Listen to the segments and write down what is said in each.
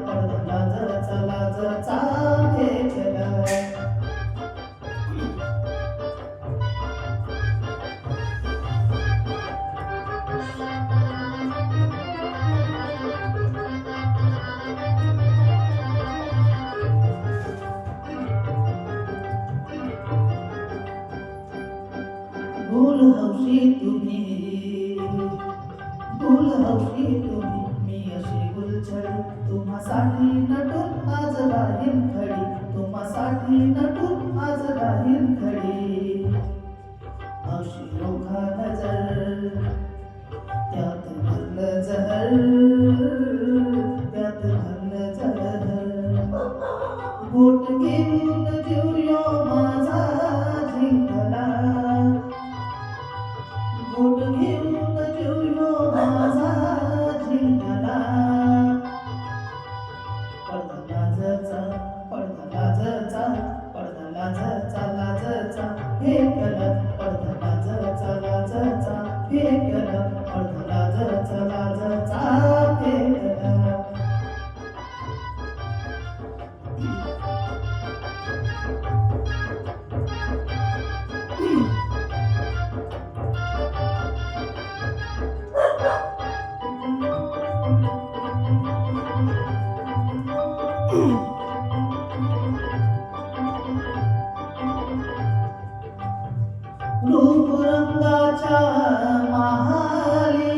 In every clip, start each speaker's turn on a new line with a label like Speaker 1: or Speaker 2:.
Speaker 1: पडदा लाज लाजचा फेकला. भूल हौशी तुम्ही, भूल हौशी तुम्ही, मी अशी गुलछडी तुम्हासाठी नटून आज राहील खडी, तुम्हासाठी नटून आज राहील खडी. हौशी रोखा नजर त्यात भरलं जहर, त्यात भरलं जहर. बोट घेऊन जीवयो माझा जिंकला, बोट घेऊन जीवयो माझा जिंकला. पडदा लाजचा, पडदा लाजचा, पडदा लाजचा लाजचा फेकला. पडदा लाजचा लाजचा फेकला. पडदा लाजचा लाजचा फेकला. रूप रंगाच्या महाली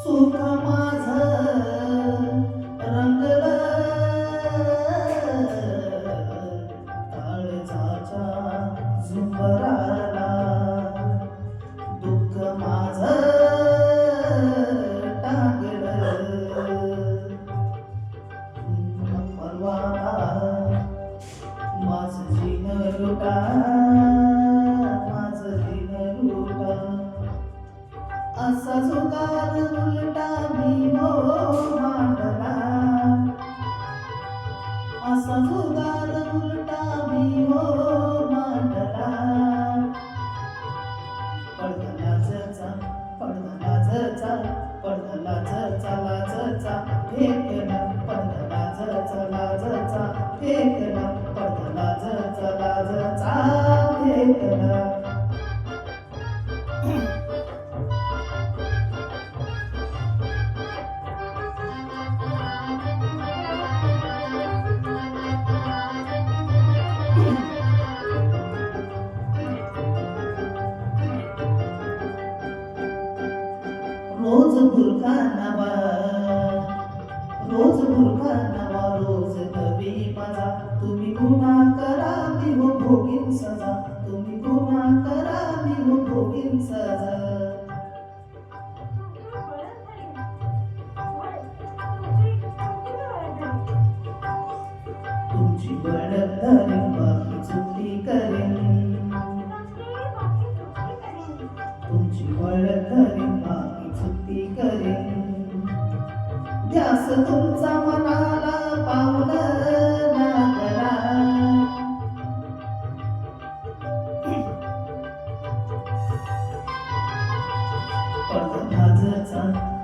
Speaker 1: सुख माझं रंगलं. काळजाच्या झुंबराला दुःख माझं टाकलं. परवाना माझं जीवन लुटा, माझं जीवन लुटा. असा जुगार उलटा मी हो मांडला, असा जुगार उलटा मी हो मांडला. पडदा लाजचा, पडदा लाजचा, पडदा लाजचा लाजचा फेकला. पडदा लाजचा लाजचा फेकला. पडदा लाजचा लाजचा फेकला. रोज बुरखा नवा, रोज बुरखा नवा, रोज नवी मजा. तुम्ही गुन्हा करा मी हो भोगीन सजा, तुम्ही गुन्हा करा मी हो भोगीन सजा. तुमची बळद धरीन बाकी चुकी करेन, तुमची बळद धरीन बाकी चुकी करेन. ध्यास तुमचा मनाला पावलं लागला. पडदा लाजचा,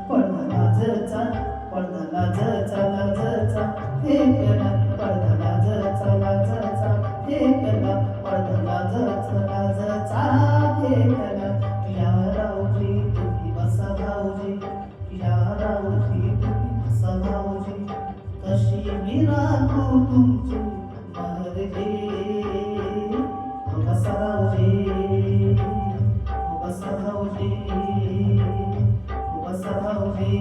Speaker 1: पडदा लाजचा, पडदा लाजचा लाजचा फेकला. पडदा लाजचा लाजचा फेकला. पडदा लाजचा लाजचा फेकला. या राऊजी तुम्ही बसा भाऊजी, या राऊजी तुम्ही बसा भाऊजी. कशी मी राखू तुमची मर्जी, बसा भाऊजी, बसा भाऊजी, बसा भाऊजी.